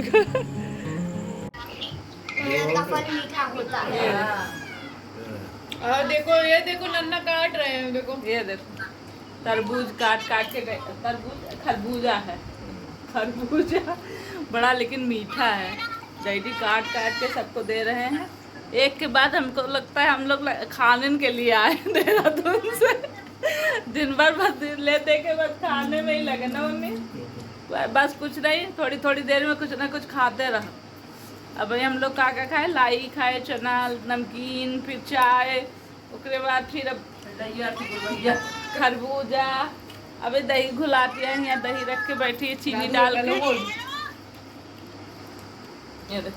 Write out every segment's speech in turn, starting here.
जाएगा। मेहनत का फल मीठा होता है। और देखो ये देखो नन्ना काट रहे हैं, देखो ये देखो तरबूज काट काट के तरबूज खरबूजा है, खरबूजा बड़ा लेकिन मीठा है। डैडी काट काट के सबको दे रहे हैं। एक के बाद हमको लगता है हम लोग खाने के लिए आए देहरादून से। दिन भर बस लेते के बाद खाने में ही लगे ना मम्मी, बस कुछ नहीं, थोड़ी थोड़ी देर में कुछ ना कुछ खाते रहो। अब हम लोग का खाए, लाई खाए, चना नमकीन, फिर चाय, उसके बाद फिर अब खरबूजा। अबे दही घुलाती है, यहाँ दही रख के बैठी है चीनी डाल के। ये देख,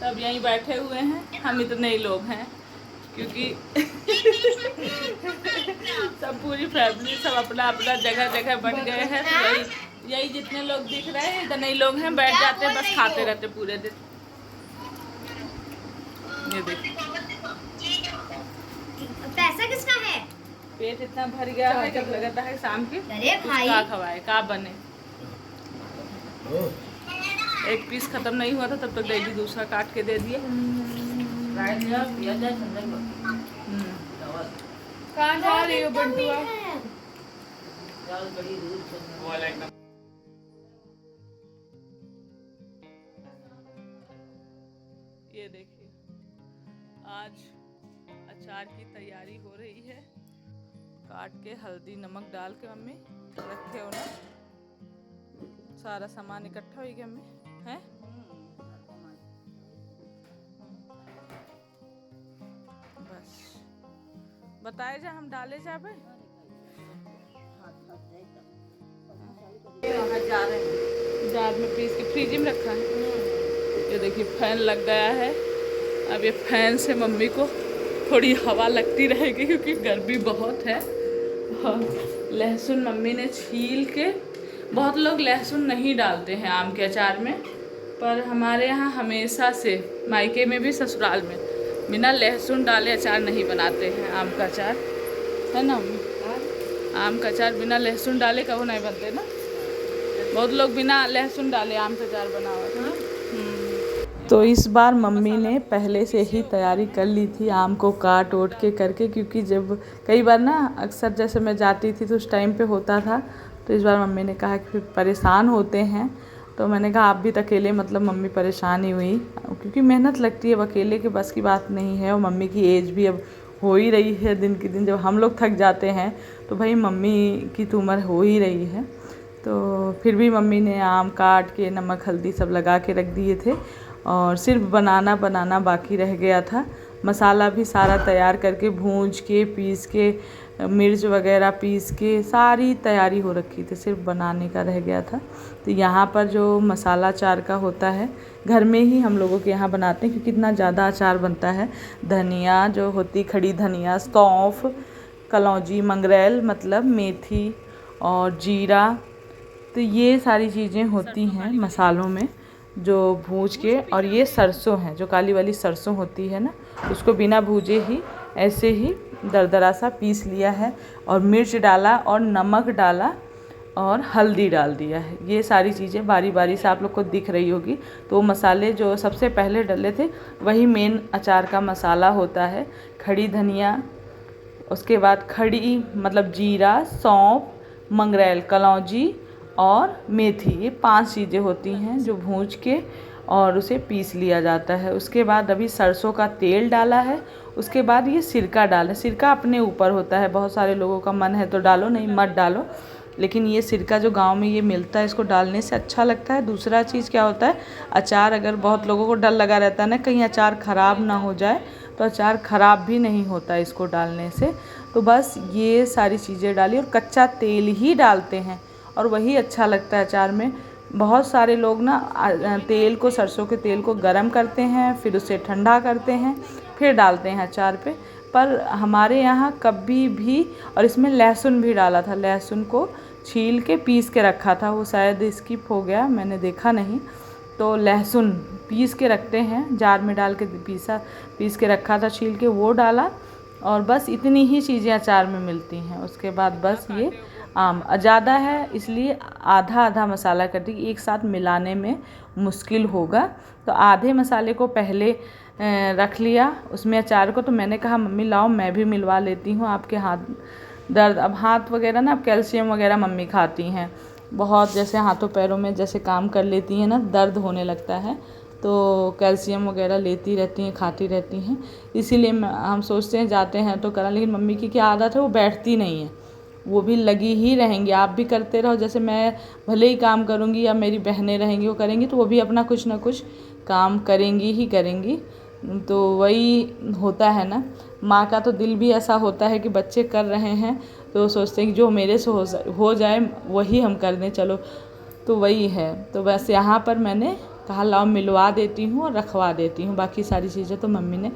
तब यहीं बैठे हुए हैं, हम इतने ही लोग हैं क्योंकि सब पूरी फैमिली सब अपना अपना जगह जगह बन गए हैं। तो यही जितने लोग दिख रहे हैं इतने ही लोग हैं, बैठ जाते हैं बस खाते रहते पूरे दिन। ये देख पैसा किसका है? पेट इतना भर गया है, जब लगता है शाम के का खवाए का बने। एक पीस खत्म नहीं हुआ था तब तक डैडी दूसरा काट के दे दिए। कहाँ जा रही हो बंटुआ? ये देखिए आज अचार की तैयारी हो रही है। काट के हल्दी नमक डाल के मम्मी रखे हो ना, सारा सामान इकट्ठा हो गया मम्मी है। बस बताए जा हम डाले जा भाई जार में पीस के फ्रिज में रखा है। ये देखिए फैन लग गया है, अब ये फैन से मम्मी को थोड़ी हवा लगती रहेगी क्योंकि गर्मी बहुत है। और लहसुन मम्मी ने छील के, बहुत लोग लहसुन नहीं डालते हैं आम के अचार में, पर हमारे यहाँ हमेशा से मायके में भी ससुराल में बिना लहसुन डाले अचार नहीं बनाते हैं। आम का अचार है ना मम्मी, आम का अचार बिना लहसुन डाले कभी नहीं बनते ना। बहुत लोग बिना लहसुन डाले आम का अचार बना हुआ था। तो इस बार मम्मी ने पहले से ही तैयारी कर ली थी आम को काट ओट के करके, क्योंकि जब कई बार ना अक्सर जैसे मैं जाती थी तो उस टाइम पे होता था। तो इस बार मम्मी ने कहा कि फिर परेशान होते हैं, तो मैंने कहा आप भी तो अकेले, मतलब मम्मी परेशान ही हुई क्योंकि मेहनत लगती है, अब अकेले के बस की बात नहीं है। और मम्मी की एज भी अब हो ही रही है दिन के दिन। जब हम लोग थक जाते हैं तो भाई मम्मी की तो उम्र हो ही रही है। तो फिर भी मम्मी ने आम काट के नमक हल्दी सब लगा के रख दिए थे और सिर्फ बनाना बाकी रह गया था। मसाला भी सारा तैयार करके भूंज के पीस के मिर्च वगैरह पीस के सारी तैयारी हो रखी थी, सिर्फ बनाने का रह गया था। तो यहाँ पर जो मसाला अचार का होता है घर में ही हम लोगों के यहाँ बनाते हैं, क्योंकि इतना ज़्यादा अचार बनता है। धनिया जो होती, खड़ी धनिया, सौंफ, कलौंजी, मंगरेल मतलब मेथी और जीरा, तो ये सारी चीज़ें होती हैं मसालों में जो भूज के। और ये सरसों है, जो काली वाली सरसों होती है ना, उसको बिना भूजे ही ऐसे ही दरदरा सा पीस लिया है और मिर्च डाला और नमक डाला और हल्दी डाल दिया है। ये सारी चीज़ें बारी बारी से आप लोग को दिख रही होगी। तो मसाले जो सबसे पहले डले थे वही मेन अचार का मसाला होता है। खड़ी धनिया, उसके बाद खड़ी मतलब जीरा, सौंफ, मंगरेल, कलौंजी और मेथी, ये 5 चीज़ें होती हैं जो भूंज के और उसे पीस लिया जाता है। उसके बाद अभी सरसों का तेल डाला है। उसके बाद ये सिरका डालें। सिरका अपने ऊपर होता है, बहुत सारे लोगों का मन है तो डालो, नहीं मत डालो। लेकिन ये सिरका जो गांव में ये मिलता है, इसको डालने से अच्छा लगता है। दूसरा चीज़ क्या होता है, अचार अगर बहुत लोगों को डर लगा रहता है ना कहीं अचार ख़राब ना हो जाए, तो अचार ख़राब भी नहीं होता इसको डालने से। तो बस ये सारी चीज़ें डाली और कच्चा तेल ही डालते हैं और वही अच्छा लगता है अचार में। बहुत सारे लोग ना तेल को, सरसों के तेल को गरम करते हैं, फिर उसे ठंडा करते हैं, फिर डालते हैं अचार पे। पर हमारे यहाँ कभी भी, और इसमें लहसुन भी डाला था, लहसुन को छील के पीस के रखा था, वो शायद स्किप हो गया, मैंने देखा नहीं। तो लहसुन पीस के रखते हैं, जार में डाल के पीस के रखा था छील के, वो डाला। और बस इतनी ही चीज़ें अचार में मिलती हैं। उसके बाद बस ये ज़्यादा है इसलिए आधा आधा मसाला कर दी, एक साथ मिलाने में मुश्किल होगा। तो आधे मसाले को पहले रख लिया उसमें अचार को। तो मैंने कहा मम्मी लाओ मैं भी मिलवा लेती हूँ, आपके हाथ दर्द, अब हाथ वगैरह ना, अब कैल्शियम वगैरह मम्मी खाती हैं बहुत, जैसे हाथों पैरों में जैसे काम कर लेती हैं ना दर्द होने लगता है, तो कैल्शियम वगैरह लेती रहती हैं, खाती रहती हैं, इसीलिए हम सोचते हैं जाते हैं तो करा। लेकिन मम्मी की क्या आदत है, वो बैठती नहीं है, वो भी लगी ही रहेंगी। आप भी करते रहो, जैसे मैं भले ही काम करूँगी या मेरी बहनें रहेंगी वो करेंगी, तो वो भी अपना कुछ ना कुछ काम करेंगी ही करेंगी। तो वही होता है ना, माँ का तो दिल भी ऐसा होता है कि बच्चे कर रहे हैं तो सोचते हैं कि जो मेरे से हो जाए वही हम कर दें, चलो। तो वही है। तो बस यहाँ पर मैंने कहा लाओ मिलवा देती हूँ और रखवा देती हूँ, बाकी सारी चीज़ें तो मम्मी ने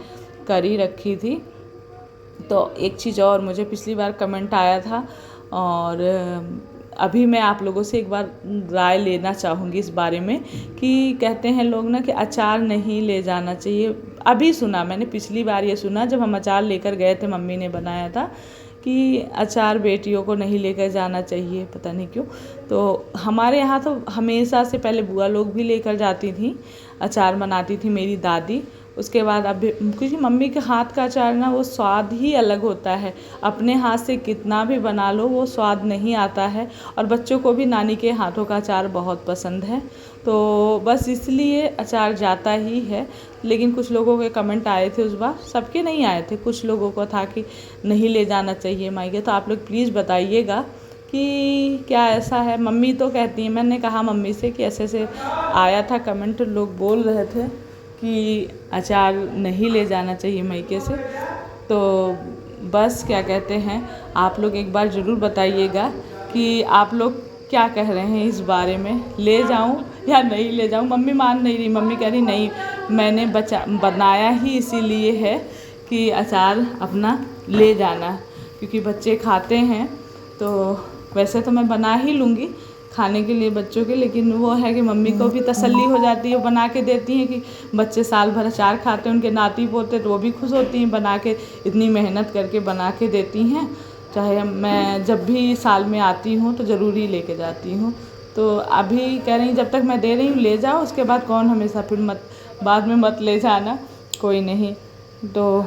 कर ही रखी थी। तो एक चीज़ और, मुझे पिछली बार कमेंट आया था और अभी मैं आप लोगों से एक बार राय लेना चाहूँगी इस बारे में कि कहते हैं लोग ना कि अचार नहीं ले जाना चाहिए। अभी सुना मैंने, पिछली बार ये सुना जब हम अचार लेकर गए थे, मम्मी ने बनाया था कि अचार बेटियों को नहीं लेकर जाना चाहिए, पता नहीं क्यों। तो हमारे यहाँ तो हमेशा से पहले बुआ लोग भी लेकर जाती थी, अचार बनाती थी मेरी दादी। उसके बाद अब क्योंकि मम्मी के हाथ का अचार ना वो स्वाद ही अलग होता है, अपने हाथ से कितना भी बना लो वो स्वाद नहीं आता है। और बच्चों को भी नानी के हाथों का अचार बहुत पसंद है, तो बस इसलिए अचार जाता ही है। लेकिन कुछ लोगों के कमेंट आए थे उस बार, सबके नहीं आए थे, कुछ लोगों को था कि नहीं ले जाना चाहिए मायके। तो आप लोग प्लीज़ बताइएगा कि क्या ऐसा है। मम्मी तो कहती हैं, मैंने कहा मम्मी से कि ऐसे ऐसे आया था कमेंट, लोग बोल रहे थे कि अचार नहीं ले जाना चाहिए मायके से। तो बस क्या कहते हैं, आप लोग एक बार ज़रूर बताइएगा कि आप लोग क्या कह रहे हैं इस बारे में, ले जाऊं या नहीं ले जाऊं। मम्मी मान नहीं रही, मम्मी कह रही नहीं मैंने बनाया ही इसीलिए है कि अचार अपना ले जाना, क्योंकि बच्चे खाते हैं। तो वैसे तो मैं बना ही लूँगी खाने के लिए बच्चों के, लेकिन वो है कि मम्मी को भी तसल्ली हो जाती है, वो बना के देती हैं कि बच्चे साल भर अचार खाते हैं, उनके नाती पोते, तो वो भी खुश होती हैं बना के, इतनी मेहनत करके बना के देती हैं। चाहे मैं जब भी साल में आती हूँ तो ज़रूर ही लेके जाती हूँ। तो अभी कह रही जब तक मैं दे रही हूँ ले जाओ, उसके बाद कौन हमेशा फिर बाद में मत ले जाना, कोई नहीं। तो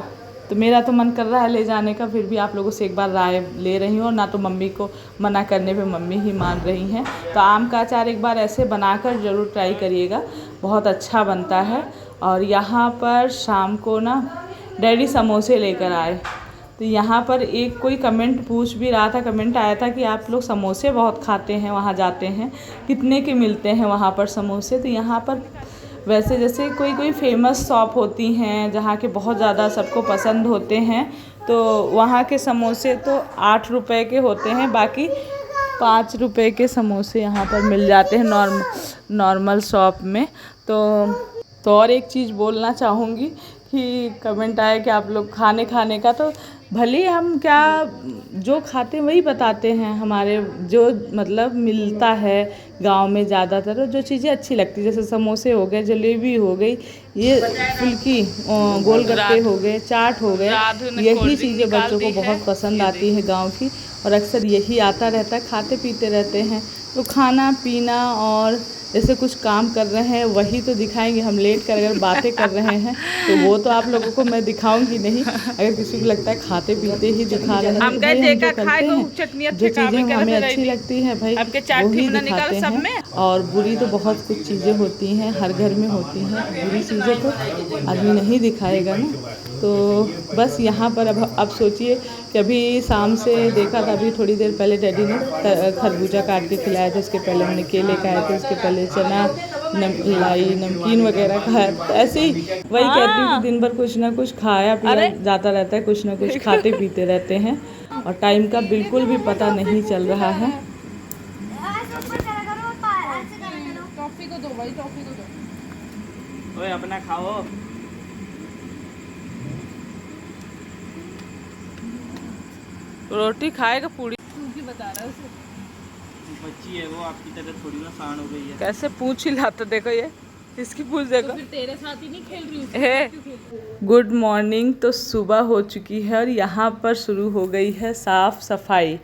मेरा तो मन कर रहा है ले जाने का, फिर भी आप लोगों से एक बार राय ले रही हूँ। और ना तो मम्मी को मना करने पे मम्मी ही मान रही हैं। तो आम का अचार एक बार ऐसे बनाकर ज़रूर ट्राई करिएगा, बहुत अच्छा बनता है। और यहाँ पर शाम को ना डैडी समोसे लेकर आए, तो यहाँ पर एक कोई कमेंट पूछ भी रहा था, कमेंट आया था कि आप लोग समोसे बहुत खाते हैं, वहाँ जाते हैं, कितने के मिलते हैं वहाँ पर समोसे। तो यहाँ पर वैसे जैसे कोई फेमस शॉप होती हैं जहाँ के बहुत ज़्यादा सबको पसंद होते हैं, तो वहाँ के समोसे तो 8 रुपए के होते हैं, बाकी 5 रुपए के समोसे यहाँ पर मिल जाते हैं नॉर्मल शॉप में। तो और एक चीज़ बोलना चाहूँगी कि कमेंट आया कि आप लोग खाने का, तो भले हम क्या जो खाते हैं वही बताते हैं, हमारे जो मतलब मिलता है गांव में ज़्यादातर जो चीज़ें अच्छी लगती है, जैसे समोसे हो गए, जलेबी हो गई, ये फुल्की, गोलगप्पे हो गए, चाट हो गए, यही चीज़ें बच्चों को बहुत पसंद आती है गांव की, और अक्सर यही आता रहता है, खाते पीते रहते हैं। तो खाना पीना और जैसे कुछ काम कर रहे हैं वही तो दिखाएंगे। हम लेट कर अगर बातें कर रहे हैं तो वो तो आप लोगों को मैं दिखाऊंगी नहीं। अगर किसी को लगता है खाते पीते ही दिखा रहे हैं, हम जो चीज़ें हमें अच्छी लगती है भाई वही दिखाते हैं। और बुरी तो बहुत कुछ चीज़ें होती हैं, हर घर में होती हैं, बुरी चीज़ें तो आदमी नहीं दिखाएगा ना। तो बस यहाँ पर अब सोचिए कि अभी शाम से देखा था, अभी थोड़ी देर पहले डैडी ने खरबूजा काट के खिलाया था, उसके पहले हमने केले खाए थे, उसके पहले चना लाई नमकीन वगैरह खाया। तो ऐसे ही वही कहती हूँ कि दिन भर कुछ ना कुछ खाया पिया जाता रहता है, कुछ ना कुछ खाते पीते रहते हैं, और टाइम का बिल्कुल भी पता नहीं चल रहा है। टॉफी को दो भाई, टॉफी को दो, ओए अपना खाओ। रोटी खाएगा पूरी बता रहा है उसे, बच्ची है वो, आपकी तरह थोड़ी ना शान हो गई है। कैसे पूछ हिलाता, देखो ये इसकी पूछ देखो। तो फिर तेरे साथ ही नहीं खेल रही हूँ। Good morning. तो सुबह हो चुकी है और यहाँ पर शुरू हो गई है साफ़ सफाई।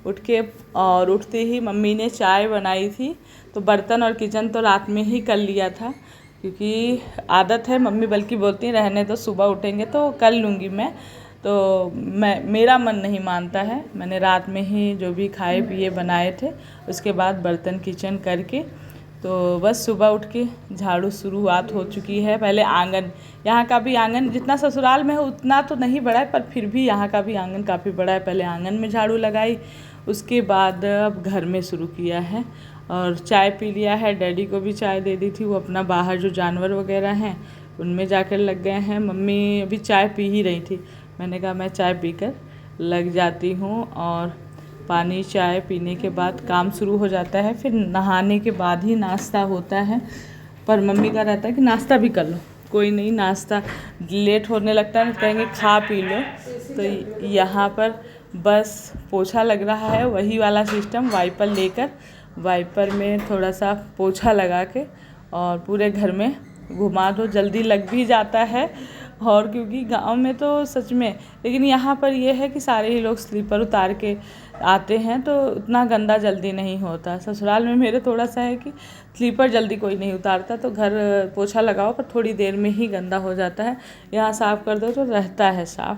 उठ के और उठते ही मम्मी ने चाय बनाई थी। तो बर्तन और किचन तो रात में ही कर लिया था, क्योंकि आदत है, मम्मी बल्कि बोलती हैं रहने दो, सुबह उठेंगे तो कर लूँगी मैं। तो मेरा मन नहीं मानता है, मैंने रात में ही जो भी खाए पिए बनाए थे उसके बाद बर्तन किचन करके तो बस सुबह उठ के झाड़ू शुरुआत हो चुकी है। पहले आंगन, यहाँ का भी आंगन जितना ससुराल में है उतना तो नहीं बड़ा है, पर फिर भी यहाँ का भी आंगन काफ़ी बड़ा है। पहले आंगन में झाड़ू लगाई, उसके बाद अब घर में शुरू किया है और चाय पी लिया है। डैडी को भी चाय दे दी थी, वो अपना बाहर जो जानवर वगैरह हैं उनमें जाकर लग गए हैं। मम्मी अभी चाय पी ही रही थी, मैंने कहा मैं चाय पीकर लग जाती हूँ। और पानी चाय पीने के बाद काम शुरू हो जाता है, फिर नहाने के बाद ही नाश्ता होता है। पर मम्मी का रहता है कि नाश्ता भी कर लो, कोई नहीं, नाश्ता लेट होने लगता है कहेंगे खा पी लो। तो यहाँ पर बस पोछा लग रहा है, वही वाला सिस्टम, वाइपर लेकर वाइपर में थोड़ा सा पोछा लगा के और पूरे घर में घुमा दो, जल्दी लग भी जाता है। और क्योंकि गांव में तो सच में, लेकिन यहाँ पर ये है कि सारे ही लोग स्लीपर उतार के आते हैं तो उतना गंदा जल्दी नहीं होता। ससुराल में मेरे थोड़ा सा है कि स्लीपर जल्दी कोई नहीं उतारता, तो घर पोछा लगाओ पर थोड़ी देर में ही गंदा हो जाता है। यहाँ साफ़ कर दो तो रहता है साफ़,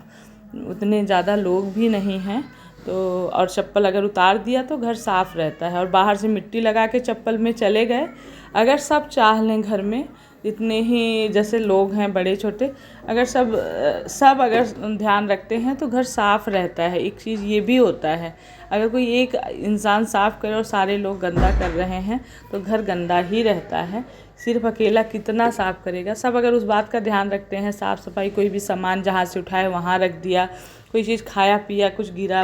उतने ज़्यादा लोग भी नहीं हैं तो। और चप्पल अगर उतार दिया तो घर साफ़ रहता है। और बाहर से मिट्टी लगा के चप्पल में चले गए, अगर सब चाह लें घर में जितने ही जैसे लोग हैं बड़े छोटे, अगर सब अगर ध्यान रखते हैं तो घर साफ़ रहता है। एक चीज़ ये भी होता है, अगर कोई एक इंसान साफ़ करे और सारे लोग गंदा कर रहे हैं तो घर गंदा ही रहता है। सिर्फ अकेला कितना साफ़ करेगा, सब अगर उस बात का ध्यान रखते हैं, साफ़ सफाई, कोई भी सामान जहाँ से उठाए वहाँ रख दिया, कोई चीज़ खाया पिया, कुछ गिरा,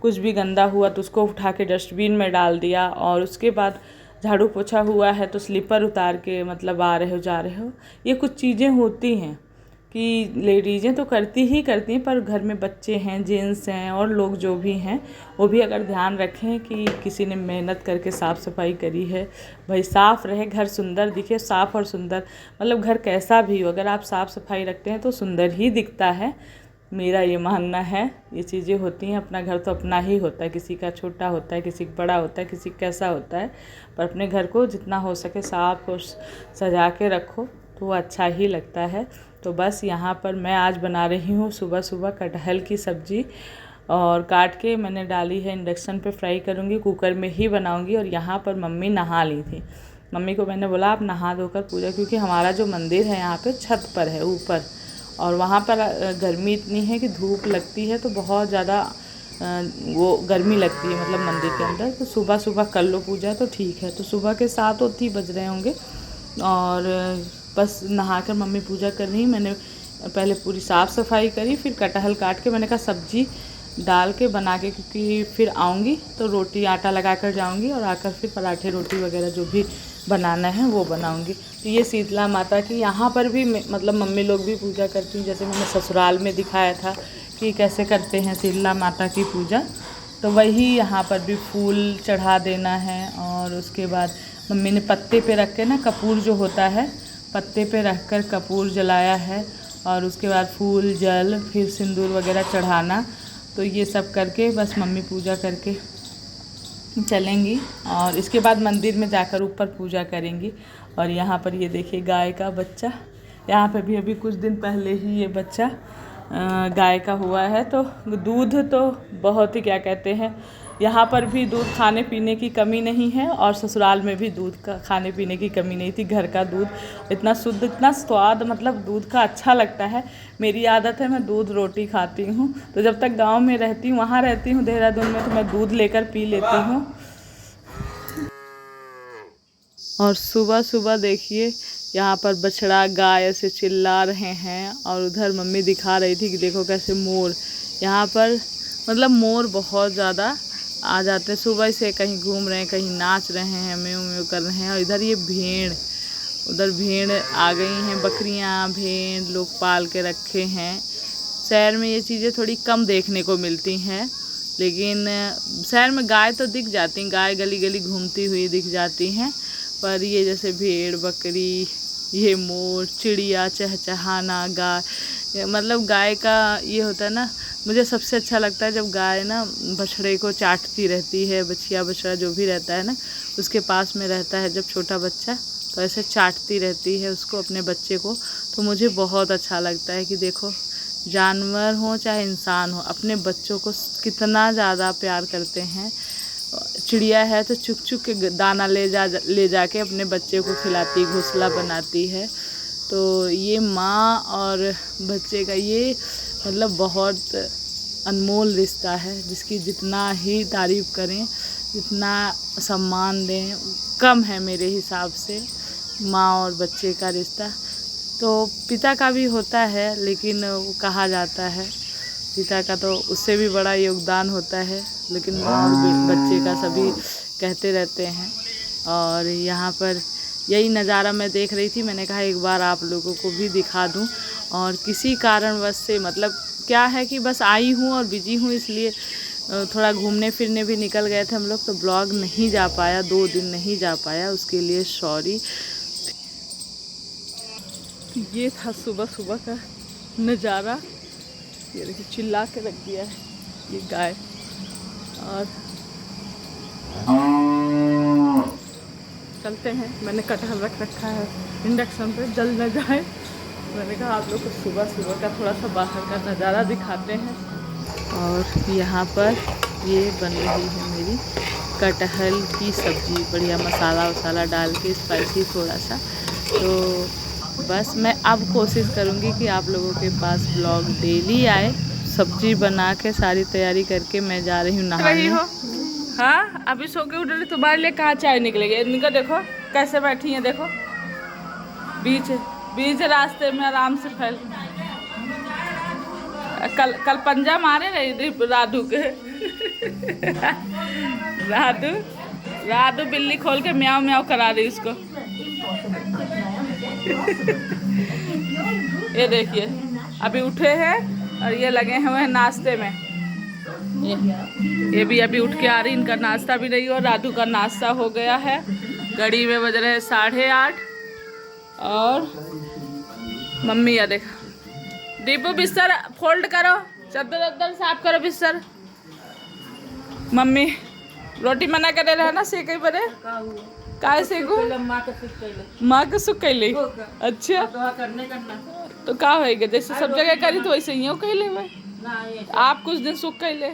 कुछ भी गंदा हुआ तो उसको उठा के डस्टबिन में डाल दिया। और उसके बाद झाड़ू पोछा हुआ है तो स्लीपर उतार के मतलब आ रहे हो जा रहे हो, ये कुछ चीज़ें होती हैं कि लेडीज़ें तो करती ही करती हैं, पर घर में बच्चे हैं, जेंट्स हैं और लोग जो भी हैं वो भी अगर ध्यान रखें कि किसी ने मेहनत करके साफ़ सफाई करी है, भाई साफ़ रहे, घर सुंदर दिखे। साफ़ और सुंदर मतलब घर कैसा भी हो, अगर आप साफ़ सफाई रखते हैं तो सुंदर ही दिखता है, मेरा ये मानना है। ये चीज़ें होती हैं, अपना घर तो अपना ही होता है, किसी का छोटा होता है, किसी का बड़ा होता है, किसी का कैसा होता है, पर अपने घर को जितना हो सके साफ़ और सजा के रखो तो वो अच्छा ही लगता है। तो बस यहाँ पर मैं आज बना रही हूँ सुबह सुबह कटहल की सब्ज़ी, और काट के मैंने डाली है इंडक्शन पे, फ्राई करूँगी, कुकर में ही बनाऊँगी। और यहाँ पर मम्मी नहा ली थी, मम्मी को मैंने बोला आप नहा धोकर पूजा, क्योंकि हमारा जो मंदिर है यहाँ पे छत पर है ऊपर, और वहाँ पर गर्मी इतनी है कि धूप लगती है तो बहुत ज़्यादा वो गर्मी लगती है मतलब मंदिर के अंदर। तो सुबह सुबह कर लो पूजा तो ठीक है। तो सुबह के 7 बज रहे होंगे और बस नहाकर मम्मी पूजा कर रही। मैंने पहले पूरी साफ़ सफाई करी, फिर कटहल काट के मैंने कहा सब्जी डाल के बना के, क्योंकि फिर आऊँगी तो रोटी आटा लगा कर जाऊँगी और आकर फिर पराठे रोटी वगैरह जो भी बनाना है वो बनाऊँगी। तो ये शीतला माता की यहाँ पर भी मतलब मम्मी लोग भी पूजा करती हैं, जैसे मैंने ससुराल में दिखाया था कि कैसे करते हैं शीतला माता की पूजा, तो वही यहाँ पर भी फूल चढ़ा देना है। और उसके बाद मम्मी ने पत्ते पे रख के ना, कपूर जो होता है पत्ते पे रख कर कपूर जलाया है, और उसके बाद फूल जल फिर सिंदूर वगैरह चढ़ाना। तो ये सब करके बस मम्मी पूजा करके चलेंगी और इसके बाद मंदिर में जाकर ऊपर पूजा करेंगी। और यहाँ पर ये देखिए गाय का बच्चा, यहाँ पे भी अभी कुछ दिन पहले ही ये बच्चा गाय का हुआ है। तो दूध तो बहुत ही क्या कहते हैं, यहाँ पर भी दूध खाने पीने की कमी नहीं है, और ससुराल में भी दूध का खाने पीने की कमी नहीं थी। घर का दूध इतना शुद्ध, इतना स्वाद, मतलब दूध का अच्छा लगता है। मेरी आदत है मैं दूध रोटी खाती हूँ, तो जब तक गांव में रहती हूँ, वहाँ रहती हूँ देहरादून में, तो मैं दूध लेकर पी लेती हूँ। और सुबह सुबह देखिए यहाँ पर बछड़ा गाय ऐसे चिल्ला रहे हैं, और उधर मम्मी दिखा रही थी कि देखो कैसे मोर, यहाँ पर मतलब मोर बहुत ज़्यादा आ जाते हैं, सुबह से कहीं घूम रहे हैं, कहीं नाच रहे हैं, म्यू म्यू कर रहे हैं। और इधर ये भेड़, उधर भेड़ आ गई हैं, बकरियाँ भेड़ लोग पाल के रखे हैं। शहर में ये चीज़ें थोड़ी कम देखने को मिलती हैं, लेकिन शहर में गाय तो दिख जाती, गाय गली गली घूमती हुई दिख जाती हैं, पर ये जैसे भेड़ बकरी, ये मोर, चिड़िया चहचहाना, गाय, मतलब गाय का ये होता है ना, मुझे सबसे अच्छा लगता है जब गाय ना बछड़े को चाटती रहती है, बछिया बछड़ा जो भी रहता है ना उसके पास में रहता है जब छोटा बच्चा, तो ऐसे चाटती रहती है उसको, अपने बच्चे को। तो मुझे बहुत अच्छा लगता है कि देखो जानवर हो चाहे इंसान हो, अपने बच्चों को कितना ज़्यादा प्यार करते हैं। चिड़िया है तो चुग चुग के दाना ले जाके अपने बच्चे को खिलाती, घोंसला बनाती है। तो ये माँ और बच्चे का ये मतलब बहुत अनमोल रिश्ता है, जिसकी जितना ही तारीफ़ करें, जितना सम्मान दें कम है मेरे हिसाब से माँ और बच्चे का रिश्ता। तो पिता का भी होता है, लेकिन वो कहा जाता है पिता का तो उससे भी बड़ा योगदान होता है, लेकिन माँ और बच्चे का सभी कहते रहते हैं। और यहाँ पर यही नज़ारा मैं देख रही थी, मैंने कहा एक बार आप लोगों को भी दिखा दूँ। और किसी कारणवश से मतलब क्या है कि बस आई हूँ और बिजी हूँ, इसलिए थोड़ा घूमने फिरने भी निकल गए थे हम लोग, तो ब्लॉग नहीं जा पाया, 2 दिन नहीं जा पाया, उसके लिए सॉरी। ये था सुबह सुबह का नज़ारा। ये देखिए चिल्ला के रख दिया है ये गाय। और चलते हैं, मैंने कटहल रख रखा है इंडक्शन पे, जल न जाए। मैंने कहा आप लोग को सुबह सुबह का थोड़ा सा बाहर का नज़ारा दिखाते हैं। और यहाँ पर ये बन रही है मेरी कटहल की सब्ज़ी, बढ़िया मसाला वसाला डाल के, स्पाइसी थोड़ा सा। तो बस मैं अब कोशिश करूँगी कि आप लोगों के पास ब्लॉग डेली आए। सब्जी बना के सारी तैयारी करके मैं जा रही हूँ नहाने। हाँ अभी सो के उठ रही, तुम्हारे लिए कहाँ चाय निकलेगी। इनका देखो कैसे बैठी हैं, देखो बीच रास्ते में आराम से फैल। कल पंजा मारे रही थी राधू के। राधू बिल्ली खोल के म्याऊ म्याऊ करा रही उसको। ये देखिए अभी उठे हैं और ये लगे हुए हैं नाश्ते में। ये भी अभी उठ के आ रही, इनका नाश्ता भी नहीं, और राधू का नाश्ता हो गया है। घड़ी में बज रहे हैं 8:30। और मम्मी या देखा, दीपू बिस्तर फोल्ड करो, चद्दर वद्दर साफ करो बिस्तर। मम्मी रोटी मना करे रहे ना, सेके बड़े काय सेकू माँ के सुख कैले। अच्छा तो का होएगा, जैसे सब जगह करी तो वैसे ही कैले हुए आप कुछ दिन सुख कैले।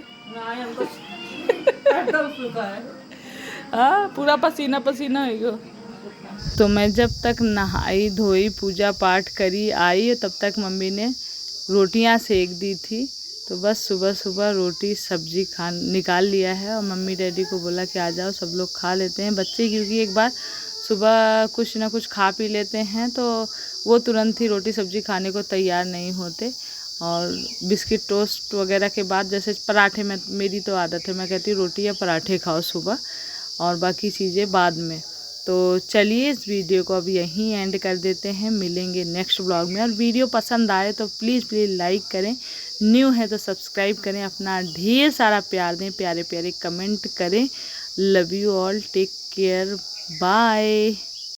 हाँ पूरा पसीना पसीना हो। तो मैं जब तक नहाई धोई पूजा पाठ करी आई, तब तक मम्मी ने रोटियां सेक दी थी। तो बस सुबह सुबह रोटी सब्जी निकाल लिया है, और मम्मी डैडी को बोला कि आ जाओ सब लोग खा लेते हैं बच्चे, क्योंकि एक बार सुबह कुछ ना कुछ खा पी लेते हैं तो वो तुरंत ही रोटी सब्जी खाने को तैयार नहीं होते। और बिस्किट टोस्ट वगैरह के बाद जैसे पराठे में, मेरी तो आदत है मैं कहती हूँ रोटी या पराठे खाओ सुबह और बाकी चीज़ें बाद में। तो चलिए इस वीडियो को अब यहीं एंड कर देते हैं, मिलेंगे नेक्स्ट ब्लॉग में। और वीडियो पसंद आए तो प्लीज़ लाइक करें, न्यू है तो सब्सक्राइब करें, अपना ढेर सारा प्यार दें, प्यारे प्यारे कमेंट करें। Love you all, take care, bye.